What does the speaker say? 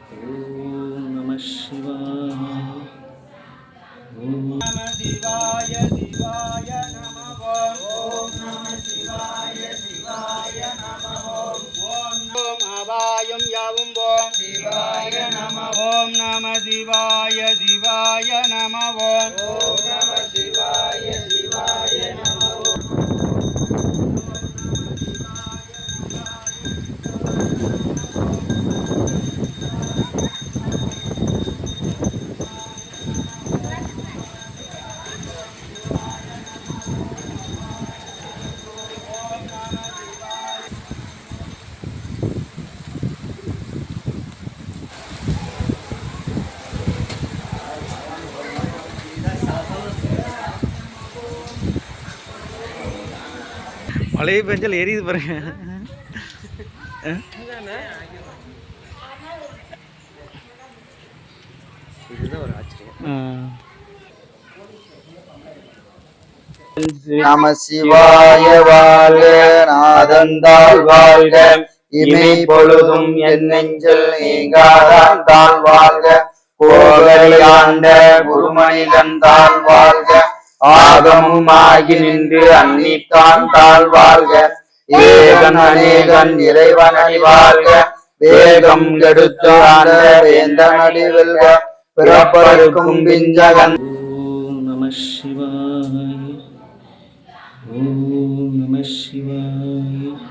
ஓம் நம சிவாய. ஓம் நம சிவாய சிவாய நம. ஓம் நம சிவாய சிவாய நம. ஓம் அபாயம் யாவும் ஓம் சிவாய நம. ஓம் நம சிவாய சிவாய நம. ஓம் நம சிவாய சிவாய நம. மழையை பெஞ்சல் எரியுது பாருங்க. இதுதான் ஒரு ஆச்சரியம். நம சிவாய வாழ்க, நாதந்தாள் வாழ்க, இமை பொழுதும் என் நெஞ்சில் நீங்காதான் தாழ் வாழ்க, கோகலி ஆண்ட குருமனிதன் தாழ் வாழ்க, ஆகமும் ஆகி நின்று அன்னித்தான் தாழ் வாழ்க, ஏகன் அநேகன் இறைவனடி வாழ்க, வேகம் கெடுத்து ஆண்ட வேந்தனடி வெல்க, பிறப்பருக்கும் பிஞ்சகன். ஓம் நம சிவாய. ஓம் நம சிவாய.